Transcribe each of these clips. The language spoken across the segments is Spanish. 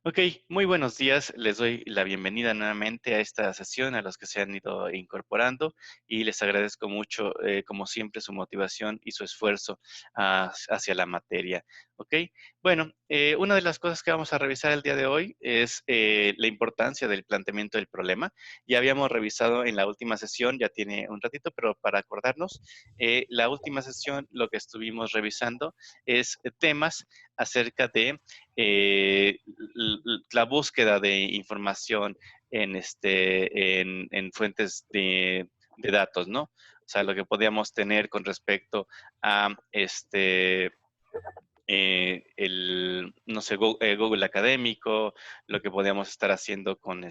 Ok, muy buenos días. Les doy la bienvenida nuevamente a esta sesión, a los que se han ido incorporando y les agradezco mucho, como siempre, su motivación y su esfuerzo hacia la materia. Ok, bueno, una de las cosas que vamos a revisar el día de hoy es la importancia del planteamiento del problema. Ya habíamos revisado en la última sesión, ya tiene un ratito, pero para acordarnos, la última sesión lo que estuvimos revisando es temas acerca de la búsqueda de información en fuentes de datos, ¿no? O sea, lo que podíamos tener con respecto a no sé, Google Académico, lo que podíamos estar haciendo con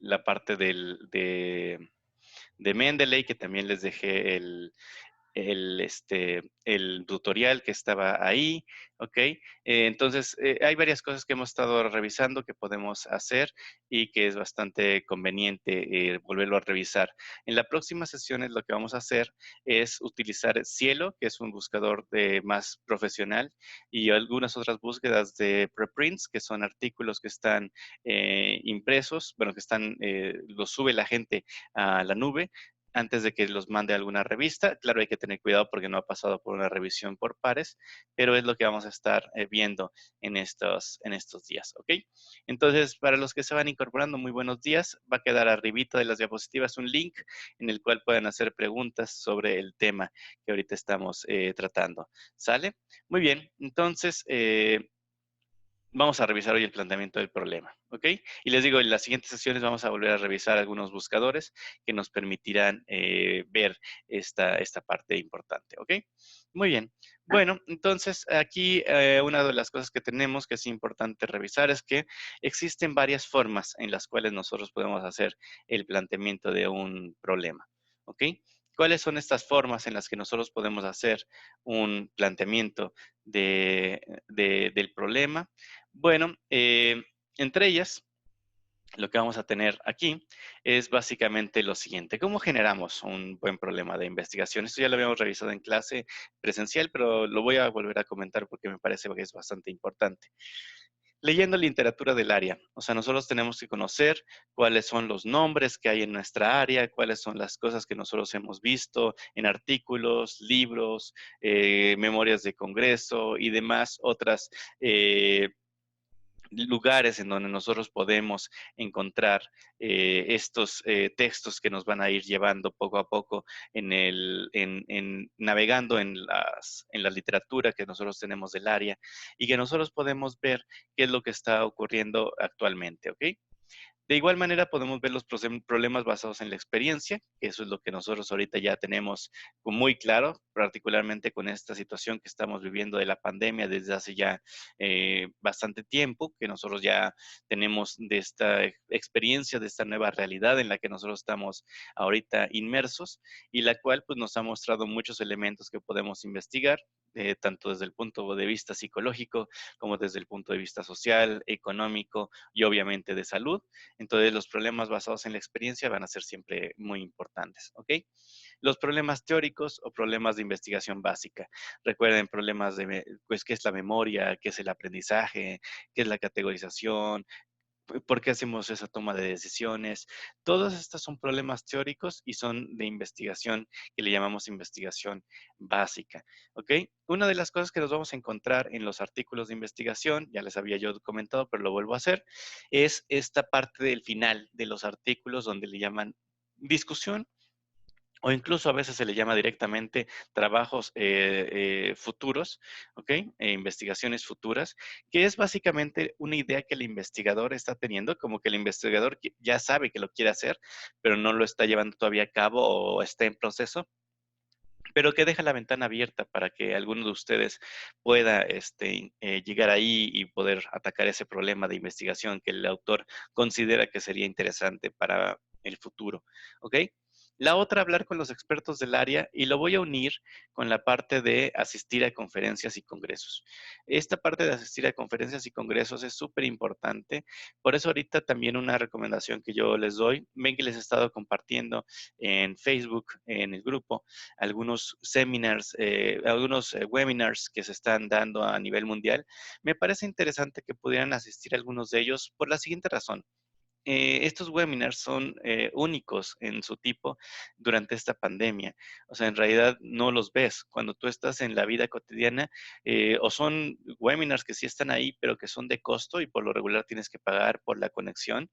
la parte de Mendeley, que también les dejé el tutorial que estaba ahí, ¿ok? Entonces, hay varias cosas que hemos estado revisando que podemos hacer y que es bastante conveniente volverlo a revisar. En la próxima sesión lo que vamos a hacer es utilizar Cielo, que es un buscador más profesional, y algunas otras búsquedas de preprints, que son artículos que están impresos, bueno, los sube la gente a la nube antes de que los mande a alguna revista. Claro, hay que tener cuidado porque no ha pasado por una revisión por pares, pero es lo que vamos a estar viendo en estos días, ¿ok? Entonces, para los que se van incorporando, muy buenos días. Va a quedar arribita de las diapositivas un link en el cual pueden hacer preguntas sobre el tema que ahorita estamos tratando. ¿Sale? Muy bien. Entonces, vamos a revisar hoy el planteamiento del problema, ¿ok? Y les digo, en las siguientes sesiones vamos a volver a revisar algunos buscadores que nos permitirán ver esta parte importante, ¿ok? Muy bien. Bueno, entonces aquí una de las cosas que tenemos que es importante revisar es que existen varias formas en las cuales nosotros podemos hacer el planteamiento de un problema, ¿ok? ¿Cuáles son estas formas en las que nosotros podemos hacer un planteamiento del problema? Bueno, entre ellas, lo que vamos a tener aquí es básicamente lo siguiente. ¿Cómo generamos un buen problema de investigación? Esto ya lo habíamos revisado en clase presencial, pero lo voy a volver a comentar porque me parece que es bastante importante. Leyendo literatura del área, o sea, nosotros tenemos que conocer cuáles son los nombres que hay en nuestra área, cuáles son las cosas que nosotros hemos visto en artículos, libros, memorias de congreso y demás otras lugares en donde nosotros podemos encontrar estos textos que nos van a ir llevando poco a poco navegando en la literatura que nosotros tenemos del área y que nosotros podemos ver qué es lo que está ocurriendo actualmente, ¿ok? De igual manera, podemos ver los problemas basados en la experiencia, que eso es lo que nosotros ahorita ya tenemos muy claro, particularmente con esta situación que estamos viviendo de la pandemia desde hace ya bastante tiempo, que nosotros ya tenemos de esta experiencia, de esta nueva realidad en la que nosotros estamos ahorita inmersos y la cual pues nos ha mostrado muchos elementos que podemos investigar, tanto desde el punto de vista psicológico como desde el punto de vista social, económico y obviamente de salud. Entonces, los problemas basados en la experiencia van a ser siempre muy importantes, ¿ok? Los problemas teóricos o problemas de investigación básica. Recuerden problemas pues, qué es la memoria, qué es el aprendizaje, qué es la categorización, por qué hacemos esa toma de decisiones. Todos estos son problemas teóricos y son de investigación que le llamamos investigación básica, ¿ok? Una de las cosas que nos vamos a encontrar en los artículos de investigación, ya les había yo comentado, pero lo vuelvo a hacer, es esta parte del final de los artículos donde le llaman discusión o incluso a veces se le llama directamente trabajos futuros, ¿ok? Investigaciones futuras, que es básicamente una idea que el investigador está teniendo, como que el investigador ya sabe que lo quiere hacer, pero no lo está llevando todavía a cabo o está en proceso, pero que deja la ventana abierta para que alguno de ustedes pueda llegar ahí y poder atacar ese problema de investigación que el autor considera que sería interesante para el futuro, ¿ok? La otra, hablar con los expertos del área y lo voy a unir con la parte de asistir a conferencias y congresos. Esta parte de asistir a conferencias y congresos es súper importante. Por eso ahorita también una recomendación que yo les doy, ven que les he estado compartiendo en Facebook, en el grupo, algunos seminars, algunos webinars que se están dando a nivel mundial. Me parece interesante que pudieran asistir a algunos de ellos por la siguiente razón. Estos webinars son únicos en su tipo durante esta pandemia. O sea, en realidad no los ves. Cuando tú estás en la vida cotidiana, o son webinars que sí están ahí, pero que son de costo y por lo regular tienes que pagar por la conexión,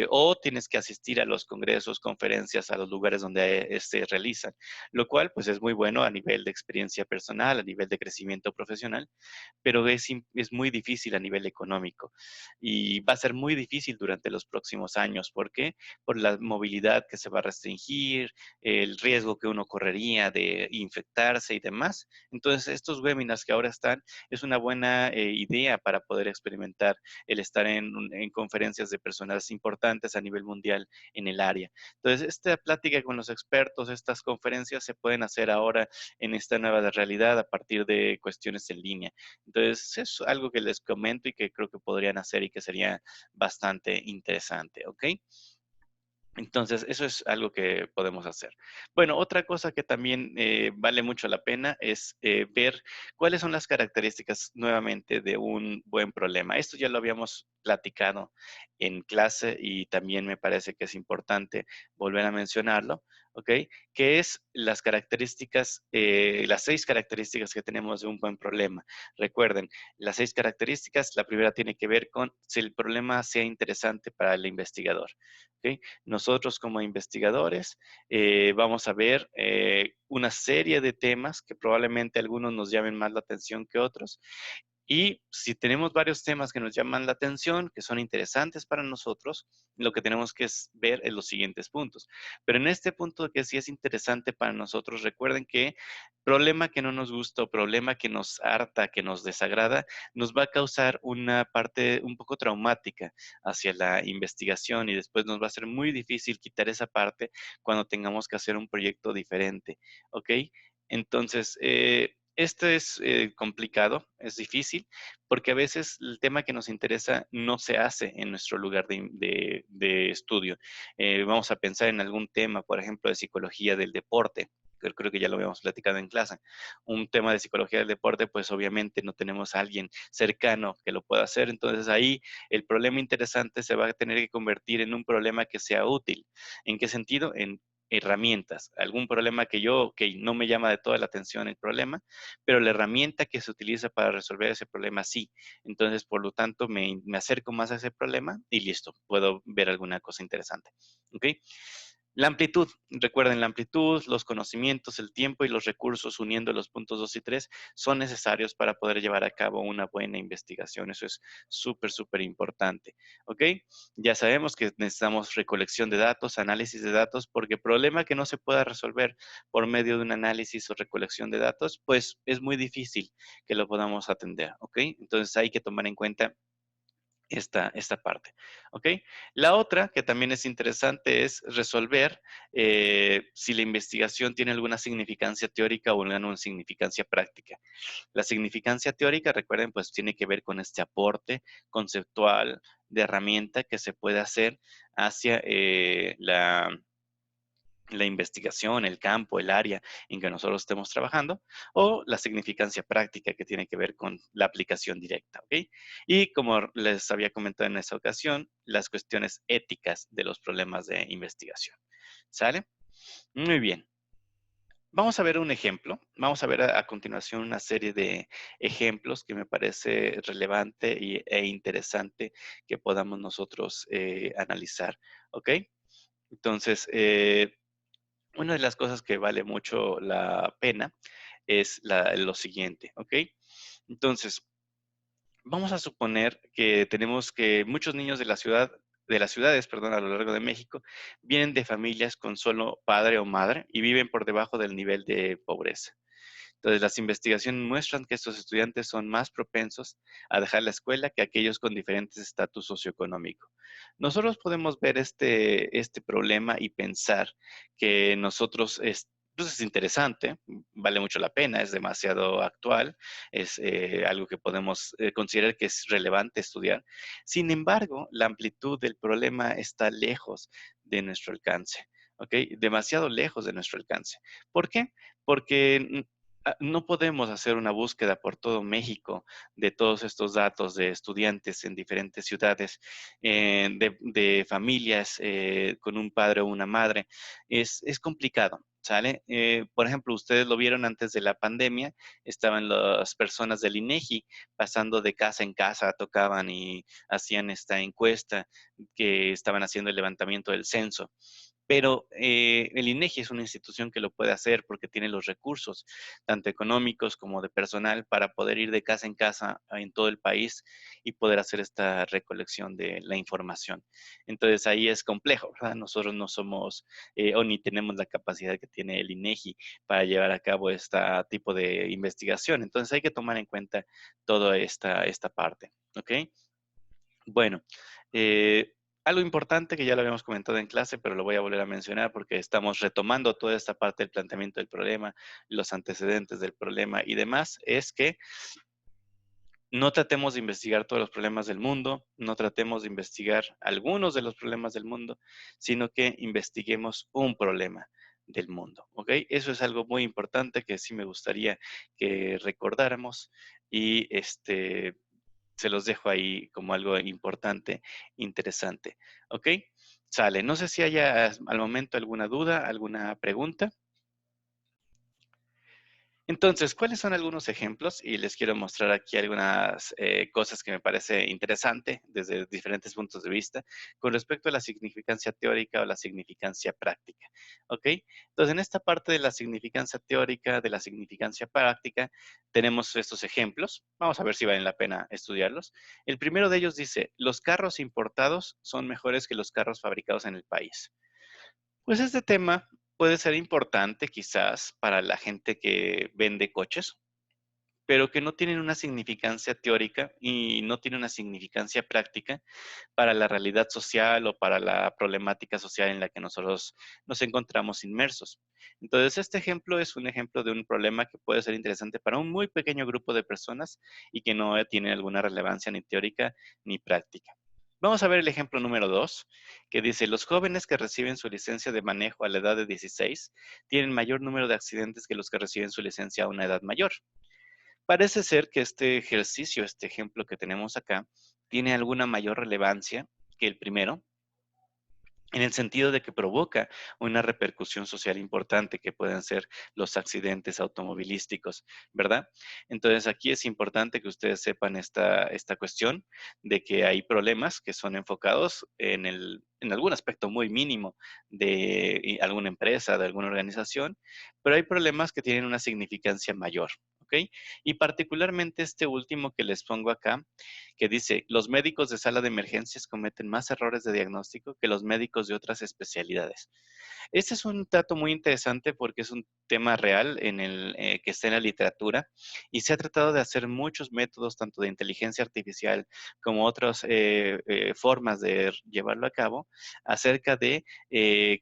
o tienes que asistir a los congresos, conferencias, a los lugares donde se realizan, lo cual pues es muy bueno a nivel de experiencia personal, a nivel de crecimiento profesional, pero es muy difícil a nivel económico y va a ser muy difícil durante los próximos años. ¿Por qué? Por la movilidad que se va a restringir, el riesgo que uno correría de infectarse y demás. Entonces, estos webinars que ahora están es una buena idea para poder experimentar el estar en conferencias de personas importantes a nivel mundial en el área. Entonces, esta plática con los expertos, estas conferencias se pueden hacer ahora en esta nueva realidad a partir de cuestiones en línea. Entonces, es algo que les comento y que creo que podrían hacer y que sería bastante interesante, ¿ok? Entonces, eso es algo que podemos hacer. Bueno, otra cosa que también vale mucho la pena es ver cuáles son las características nuevamente de un buen problema. Esto ya lo habíamos platicado en clase y también me parece que es importante volver a mencionarlo, ¿ok? Que es las características, las 6 características que tenemos de un buen problema. Recuerden, las 6 características, la primera tiene que ver con si el problema sea interesante para el investigador, ¿ok? Nosotros como investigadores vamos a ver una serie de temas que probablemente algunos nos llamen más la atención que otros. Y si tenemos varios temas que nos llaman la atención, que son interesantes para nosotros, lo que tenemos que ver es los siguientes puntos. Pero en este punto que sí es interesante para nosotros, recuerden que problema que no nos gusta o problema que nos harta, que nos desagrada, nos va a causar una parte un poco traumática hacia la investigación y después nos va a ser muy difícil quitar esa parte cuando tengamos que hacer un proyecto diferente, ¿ok? Entonces, esto es complicado, es difícil, porque a veces el tema que nos interesa no se hace en nuestro lugar de estudio. Vamos a pensar en algún tema, por ejemplo, de psicología del deporte, que creo que ya lo habíamos platicado en clase. Un tema de psicología del deporte, pues obviamente no tenemos a alguien cercano que lo pueda hacer, entonces ahí el problema interesante se va a tener que convertir en un problema que sea útil. ¿En qué sentido? En herramientas, algún problema que yo, que no me llama de toda la atención el problema, pero la herramienta que se utiliza para resolver ese problema sí. Entonces, por lo tanto, me acerco más a ese problema y listo, puedo ver alguna cosa interesante. ¿Ok? La amplitud, recuerden, la amplitud, los conocimientos, el tiempo y los recursos uniendo los puntos 2 y 3 son necesarios para poder llevar a cabo una buena investigación. Eso es súper, súper importante. ¿Ok? Ya sabemos que necesitamos recolección de datos, análisis de datos, porque problema que no se pueda resolver por medio de un análisis o recolección de datos, pues es muy difícil que lo podamos atender. ¿Ok? Entonces hay que tomar en cuenta esta parte, ¿ok? La otra, que también es interesante, es resolver si la investigación tiene alguna significancia teórica o alguna significancia práctica. La significancia teórica, recuerden, pues tiene que ver con este aporte conceptual de herramienta que se puede hacer hacia la investigación, el campo, el área en que nosotros estemos trabajando, o la significancia práctica que tiene que ver con la aplicación directa, ¿ok? Y como les había comentado en esta ocasión, las cuestiones éticas de los problemas de investigación. ¿Sale? Muy bien. Vamos a ver un ejemplo. Vamos a ver a continuación una serie de ejemplos que me parece relevante e interesante que podamos nosotros analizar, ¿ok? Entonces, una de las cosas que vale mucho la pena es lo siguiente, ¿ok? Entonces, vamos a suponer que tenemos que muchos niños de las ciudades, perdón, a lo largo de México, vienen de familias con solo padre o madre y viven por debajo del nivel de pobreza. Entonces, las investigaciones muestran que estos estudiantes son más propensos a dejar la escuela que aquellos con diferentes estatus socioeconómico. Nosotros podemos ver este problema y pensar que nosotros pues es interesante, vale mucho la pena, es demasiado actual, es algo que podemos considerar que es relevante estudiar. Sin embargo, la amplitud del problema está lejos de nuestro alcance, ¿ok? Demasiado lejos de nuestro alcance. ¿Por qué? Porque no podemos hacer una búsqueda por todo México de todos estos datos de estudiantes en diferentes ciudades, de familias con un padre o una madre. Es complicado. ¿Sale? Por ejemplo, ustedes lo vieron antes de la pandemia, estaban las personas del INEGI pasando de casa en casa, tocaban y hacían esta encuesta que estaban haciendo el levantamiento del censo. Pero el INEGI es una institución que lo puede hacer porque tiene los recursos, tanto económicos como de personal, para poder ir de casa en casa en todo el país y poder hacer esta recolección de la información. Entonces ahí es complejo, ¿verdad? Nosotros no somos o ni tenemos la capacidad que tiene el INEGI para llevar a cabo este tipo de investigación. Entonces hay que tomar en cuenta toda esta parte, ¿ok? Bueno, algo importante que ya lo habíamos comentado en clase, pero lo voy a volver a mencionar porque estamos retomando toda esta parte del planteamiento del problema, los antecedentes del problema y demás, es que no tratemos de investigar todos los problemas del mundo, no tratemos de investigar algunos de los problemas del mundo, sino que investiguemos un problema del mundo, ¿ok? Eso es algo muy importante que sí me gustaría que recordáramos y se los dejo ahí como algo importante, interesante. ¿Ok? Sale. No sé si haya al momento alguna duda, alguna pregunta. Entonces, ¿cuáles son algunos ejemplos? Y les quiero mostrar aquí algunas cosas que me parece interesante desde diferentes puntos de vista con respecto a la significancia teórica o la significancia práctica. ¿Ok? Entonces, en esta parte de la significancia teórica, de la significancia práctica, tenemos estos ejemplos. Vamos a ver si valen la pena estudiarlos. El primero de ellos dice, los carros importados son mejores que los carros fabricados en el país. Pues este tema puede ser importante quizás para la gente que vende coches, pero que no tienen una significancia teórica y no tienen una significancia práctica para la realidad social o para la problemática social en la que nosotros nos encontramos inmersos. Entonces, este ejemplo es un ejemplo de un problema que puede ser interesante para un muy pequeño grupo de personas y que no tiene alguna relevancia ni teórica ni práctica. Vamos a ver el ejemplo número 2, que dice, los jóvenes que reciben su licencia de manejo a la edad de 16 tienen mayor número de accidentes que los que reciben su licencia a una edad mayor. Parece ser que este ejercicio, este ejemplo que tenemos acá, tiene alguna mayor relevancia que el primero, en el sentido de que provoca una repercusión social importante que pueden ser los accidentes automovilísticos, ¿verdad? Entonces aquí es importante que ustedes sepan esta cuestión de que hay problemas que son enfocados en algún aspecto muy mínimo de alguna empresa, de alguna organización, pero hay problemas que tienen una significancia mayor, ¿ok? Y particularmente este último que les pongo acá, que dice, los médicos de sala de emergencias cometen más errores de diagnóstico que los médicos de otras especialidades. Este es un dato muy interesante porque es un tema real que está en la literatura y se ha tratado de hacer muchos métodos, tanto de inteligencia artificial como otras formas de llevarlo a cabo, acerca de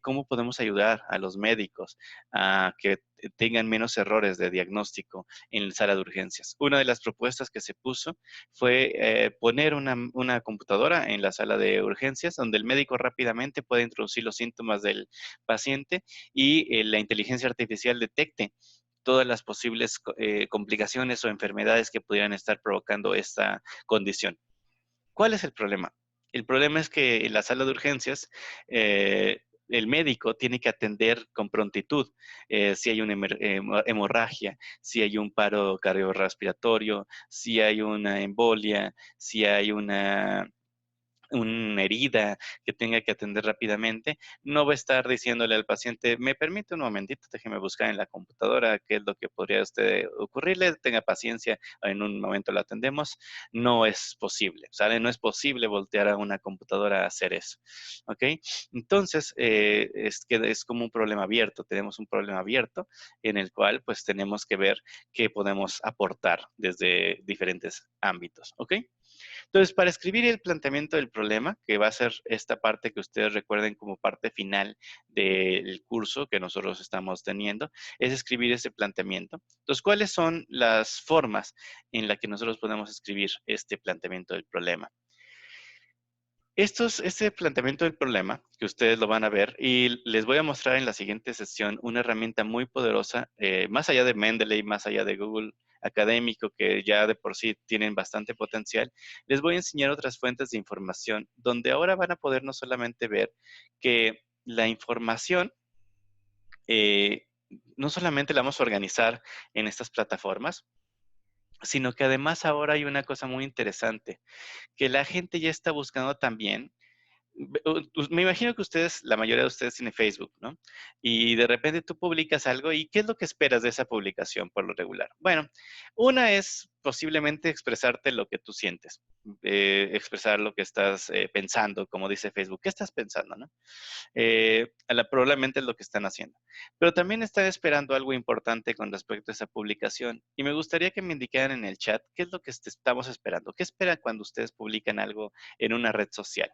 cómo podemos ayudar a los médicos a que tengan menos errores de diagnóstico en la sala de urgencias. Una de las propuestas que se puso fue poner una computadora en la sala de urgencias donde el médico rápidamente puede introducir los síntomas del paciente y la inteligencia artificial detecte todas las posibles complicaciones o enfermedades que pudieran estar provocando esta condición. ¿Cuál es el problema? El problema es que en la sala de urgencias el médico tiene que atender con prontitud si hay una hemorragia, si hay un paro cardiorrespiratorio, si hay una embolia, si hay una una herida que tenga que atender rápidamente, no va a estar diciéndole al paciente, me permite un momentito, déjeme buscar en la computadora qué es lo que podría usted ocurrirle, tenga paciencia, en un momento lo atendemos. No es posible, ¿sale? No es posible voltear a una computadora a hacer eso, ¿ok? Entonces, es que es como un problema abierto, tenemos un problema abierto en el cual pues tenemos que ver qué podemos aportar desde diferentes ámbitos, ¿ok? Entonces, para escribir el planteamiento del problema, que va a ser esta parte que ustedes recuerden como parte final del curso que nosotros estamos teniendo, es escribir ese planteamiento. Entonces, ¿cuáles son las formas en las que nosotros podemos escribir este planteamiento del problema? Este planteamiento del problema, que ustedes lo van a ver, y les voy a mostrar en la siguiente sesión una herramienta muy poderosa, más allá de Mendeley, más allá de Google Académico, que ya de por sí tienen bastante potencial, les voy a enseñar otras fuentes de información, donde ahora van a poder no solamente ver que la información, eh, no solamente la vamos a organizar en estas plataformas, sino que además ahora hay una cosa muy interesante, que la gente ya está buscando también. Me imagino que ustedes, la mayoría de ustedes tiene Facebook, ¿no? Y de repente tú publicas algo y ¿qué es lo que esperas de esa publicación por lo regular? Bueno, una es posiblemente expresarte lo que tú sientes, expresar lo que estás pensando, como dice Facebook. ¿Qué estás pensando, no? Probablemente es lo que están haciendo. Pero también están esperando algo importante con respecto a esa publicación. Y me gustaría que me indicaran en el chat qué es lo que estamos esperando. ¿Qué esperan cuando ustedes publican algo en una red social?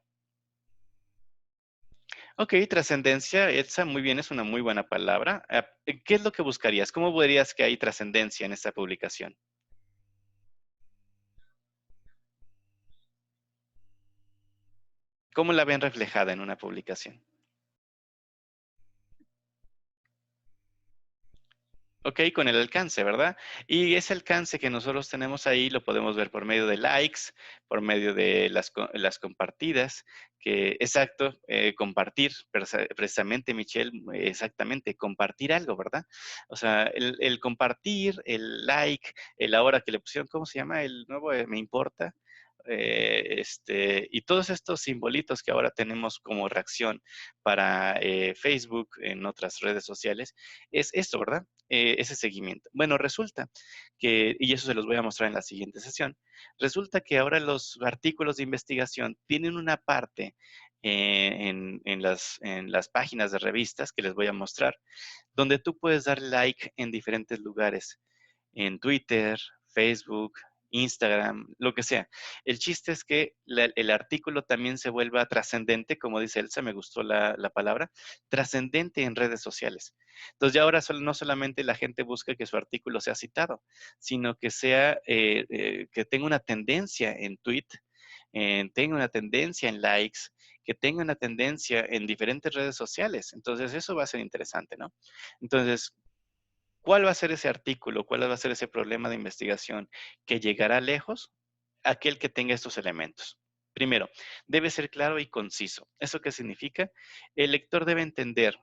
Ok, trascendencia, Elsa, muy bien, es una muy buena palabra. ¿Qué es lo que buscarías? ¿Cómo verías que hay trascendencia en esta publicación? ¿Cómo la ven reflejada en una publicación? Ok, con el alcance, ¿verdad? Y ese alcance que nosotros tenemos ahí lo podemos ver por medio de likes, por medio de las compartidas, que exacto, compartir, precisamente, Michelle, exactamente, compartir algo, ¿verdad? O sea, el compartir, el like, el ahora que le pusieron, ¿cómo se llama? El nuevo me importa. Y todos estos simbolitos que ahora tenemos como reacción para Facebook en otras redes sociales, es esto, ¿verdad? Ese seguimiento. Bueno, resulta que, y eso se los voy a mostrar en la siguiente sesión, resulta que ahora los artículos de investigación tienen una parte en las páginas de revistas que les voy a mostrar, donde tú puedes dar like en diferentes lugares, en Twitter, Facebook, Instagram, lo que sea. El chiste es que el artículo también se vuelva trascendente, como dice Elsa, me gustó la palabra, trascendente en redes sociales. Entonces ya ahora no solamente la gente busca que su artículo sea citado, sino que sea, que tenga una tendencia en tweet, tenga una tendencia en likes, que tenga una tendencia en diferentes redes sociales. Entonces eso va a ser interesante, ¿no? Entonces, ¿cuál va a ser ese artículo? ¿Cuál va a ser ese problema de investigación que llegará lejos? Aquel que tenga estos elementos. Primero, debe ser claro y conciso. ¿Eso qué significa? El lector debe entender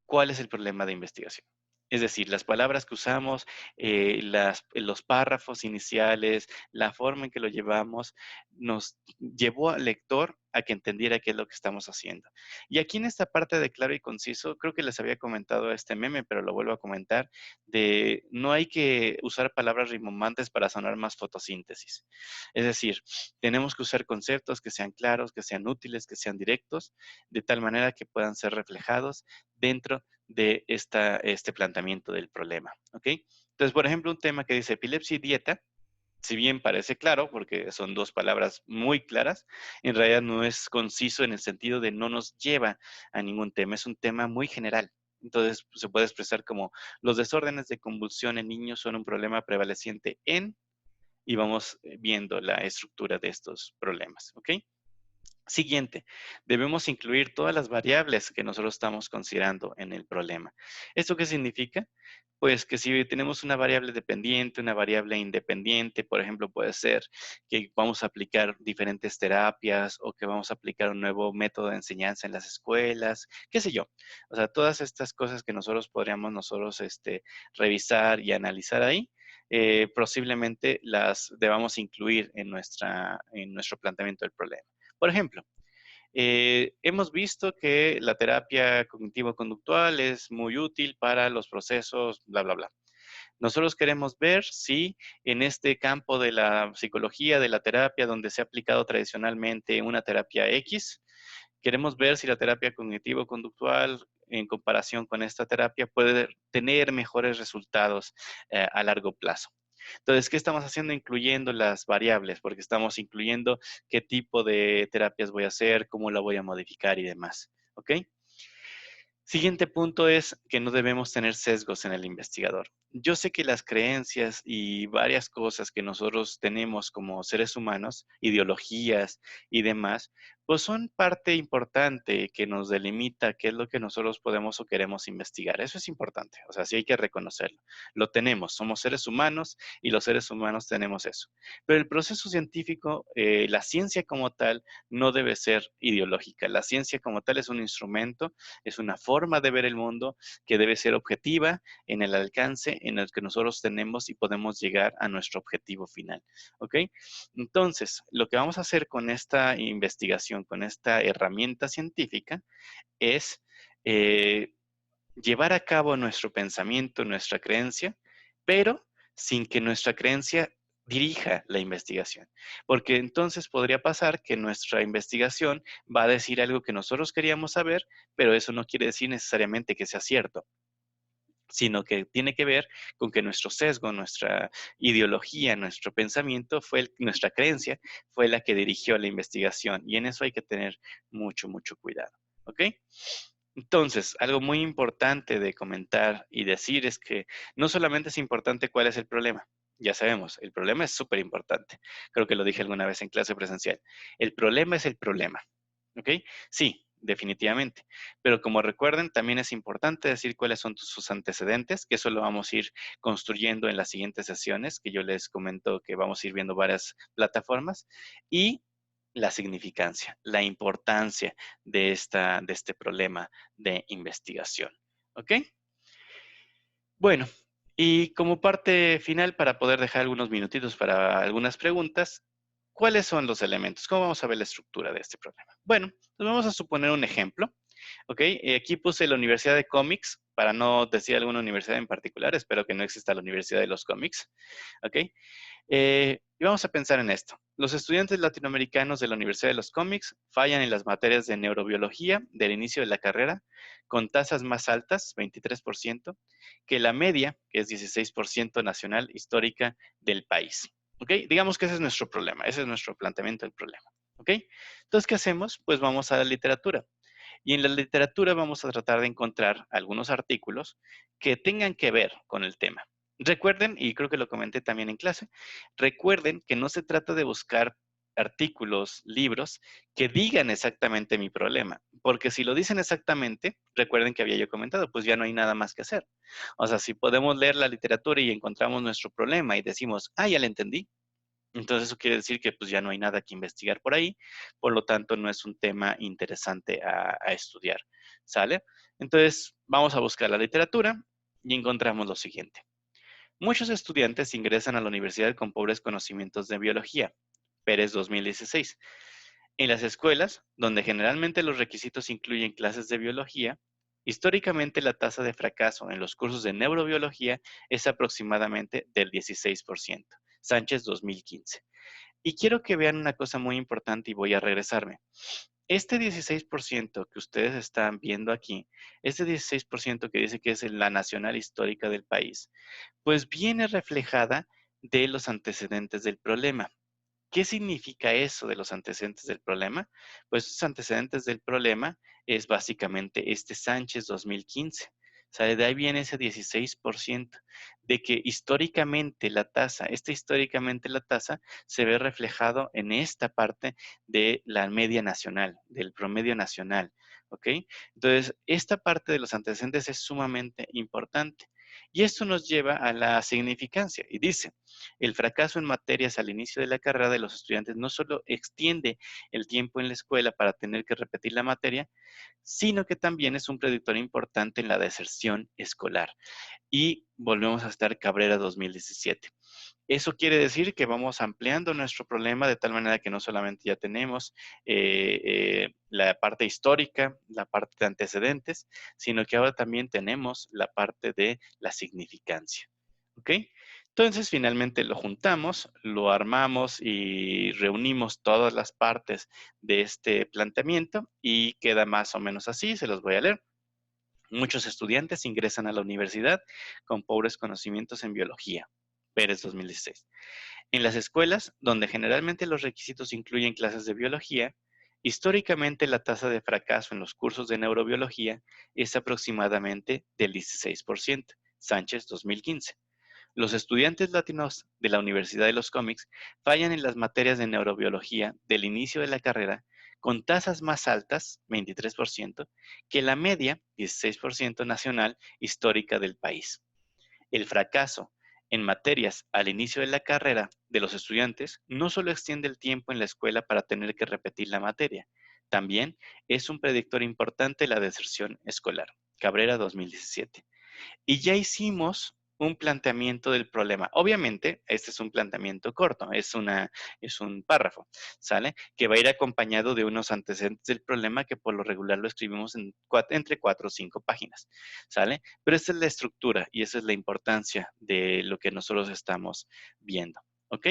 cuál es el problema de investigación. Es decir, las palabras que usamos, los párrafos iniciales, la forma en que lo llevamos, nos llevó al lector a que entendiera qué es lo que estamos haciendo. Y aquí en esta parte de claro y conciso, creo que les había comentado este meme, pero lo vuelvo a comentar, de no hay que usar palabras rimbombantes para sonar más fotosíntesis. Es decir, tenemos que usar conceptos que sean claros, que sean útiles, que sean directos, de tal manera que puedan ser reflejados dentro de este planteamiento del problema, ¿ok? Entonces, por ejemplo, un tema que dice epilepsia y dieta, si bien parece claro, porque son dos palabras muy claras, en realidad no es conciso en el sentido de no nos lleva a ningún tema, es un tema muy general. Entonces, se puede expresar como los desórdenes de convulsión en niños son un problema prevaleciente en, y vamos viendo la estructura de estos problemas, ¿ok? Siguiente, debemos incluir todas las variables que nosotros estamos considerando en el problema. ¿Esto qué significa? Pues que si tenemos una variable dependiente, una variable independiente, por ejemplo, puede ser que vamos a aplicar diferentes terapias o que vamos a aplicar un nuevo método de enseñanza en las escuelas, qué sé yo. O sea, todas estas cosas que nosotros podríamos revisar y analizar ahí, posiblemente las debamos incluir en nuestro planteamiento del problema. Por ejemplo, hemos visto que la terapia cognitivo-conductual es muy útil para los procesos, bla, bla, bla. Nosotros queremos ver si en este campo de la psicología, de la terapia, donde se ha aplicado tradicionalmente una terapia X, queremos ver si la terapia cognitivo-conductual en comparación con esta terapia puede tener mejores resultados a largo plazo. Entonces, ¿qué estamos haciendo? Incluyendo las variables, porque estamos incluyendo qué tipo de terapias voy a hacer, cómo la voy a modificar y demás. ¿Ok? Siguiente punto es que no debemos tener sesgos en el investigador. Yo sé que las creencias y varias cosas que nosotros tenemos como seres humanos, ideologías y demás, pues son parte importante que nos delimita qué es lo que nosotros podemos o queremos investigar. Eso es importante, o sea, sí hay que reconocerlo. Lo tenemos, somos seres humanos y los seres humanos tenemos eso. Pero el proceso científico, la ciencia como tal, no debe ser ideológica. La ciencia como tal es un instrumento, es una forma de ver el mundo que debe ser objetiva en el alcance en el que nosotros tenemos y podemos llegar a nuestro objetivo final. ¿Ok? Entonces, lo que vamos a hacer con esta investigación, con esta herramienta científica, es eh, llevar a cabo nuestro pensamiento, nuestra creencia, pero sin que nuestra creencia dirija la investigación. Porque entonces podría pasar que nuestra investigación va a decir algo que nosotros queríamos saber, pero eso no quiere decir necesariamente que sea cierto, sino que tiene que ver con que nuestro sesgo, nuestra ideología, nuestro pensamiento, nuestra creencia fue la que dirigió la investigación. Y en eso hay que tener mucho, mucho cuidado. ¿Ok? Entonces, algo muy importante de comentar y decir es que no solamente es importante cuál es el problema. Ya sabemos, el problema es súper importante. Creo que lo dije alguna vez en clase presencial. El problema es el problema. ¿Ok? Sí, definitivamente. Pero como recuerden, también es importante decir cuáles son sus antecedentes, que eso lo vamos a ir construyendo en las siguientes sesiones, que yo les comento que vamos a ir viendo varias plataformas. Y la significancia, la importancia de este problema de investigación. ¿Ok? Bueno, y como parte final, para poder dejar algunos minutitos para algunas preguntas, ¿cuáles son los elementos? ¿Cómo vamos a ver la estructura de este problema? Bueno, pues vamos a suponer un ejemplo. ¿Ok? Aquí puse la Universidad de Cómics, para no decir alguna universidad en particular, espero que no exista la Universidad de los Cómics. ¿Ok? Y vamos a pensar en esto. Los estudiantes latinoamericanos de la Universidad de los Cómics fallan en las materias de neurobiología del inicio de la carrera con tasas más altas, 23%, que la media, que es 16% nacional histórica del país. ¿Ok? Digamos que ese es nuestro problema, ese es nuestro planteamiento del problema. ¿Ok? Entonces, ¿qué hacemos? Pues vamos a la literatura. Y en la literatura vamos a tratar de encontrar algunos artículos que tengan que ver con el tema. Recuerden, y creo que lo comenté también en clase, recuerden que no se trata de buscar artículos, libros que digan exactamente mi problema, porque si lo dicen exactamente, recuerden que había yo comentado, pues ya no hay nada más que hacer. O sea, si podemos leer la literatura y encontramos nuestro problema y decimos, ah, ya lo entendí, entonces eso quiere decir que pues ya no hay nada que investigar por ahí, por lo tanto no es un tema interesante a estudiar, ¿sale? Entonces vamos a buscar la literatura y encontramos lo siguiente. Muchos estudiantes ingresan a la universidad con pobres conocimientos de biología. Pérez 2016. En las escuelas, donde generalmente los requisitos incluyen clases de biología, históricamente la tasa de fracaso en los cursos de neurobiología es aproximadamente del 16%. Sánchez 2015. Y quiero que vean una cosa muy importante y voy a regresarme. Este 16% que ustedes están viendo aquí, este 16% que dice que es la nacional histórica del país, pues viene reflejada de los antecedentes del problema. ¿Qué significa eso de los antecedentes del problema? Pues los antecedentes del problema es básicamente este Sánchez 2015. O sea, de ahí viene ese 16% de que históricamente históricamente la tasa se ve reflejado en esta parte de la media nacional, del promedio nacional, ¿ok? Entonces, esta parte de los antecedentes es sumamente importante. Y esto nos lleva a la significancia. Y dice, el fracaso en materias al inicio de la carrera de los estudiantes no solo extiende el tiempo en la escuela para tener que repetir la materia, sino que también es un predictor importante en la deserción escolar. Y volvemos a estar Cabrera 2017. Eso quiere decir que vamos ampliando nuestro problema de tal manera que no solamente ya tenemos la parte histórica, la parte de antecedentes, sino que ahora también tenemos la parte de la significancia. ¿Ok? Entonces, finalmente lo juntamos, lo armamos y reunimos todas las partes de este planteamiento y queda más o menos así, se los voy a leer. Muchos estudiantes ingresan a la universidad con pobres conocimientos en biología. Pérez 2016. En las escuelas, donde generalmente los requisitos incluyen clases de biología, históricamente la tasa de fracaso en los cursos de neurobiología es aproximadamente del 16%. Sánchez 2015. Los estudiantes latinos de la Universidad de los Cómics fallan en las materias de neurobiología del inicio de la carrera con tasas más altas, 23%, que la media, 16% nacional histórica del país. El fracaso en materias al inicio de la carrera de los estudiantes no solo extiende el tiempo en la escuela para tener que repetir la materia, también es un predictor importante de la deserción escolar. Cabrera 2017. Y ya hicimos un planteamiento del problema. Obviamente, este es un planteamiento corto, es un párrafo, ¿sale? Que va a ir acompañado de unos antecedentes del problema que por lo regular lo escribimos entre 4 o 5 páginas, ¿sale? Pero esa es la estructura y esa es la importancia de lo que nosotros estamos viendo, ¿ok?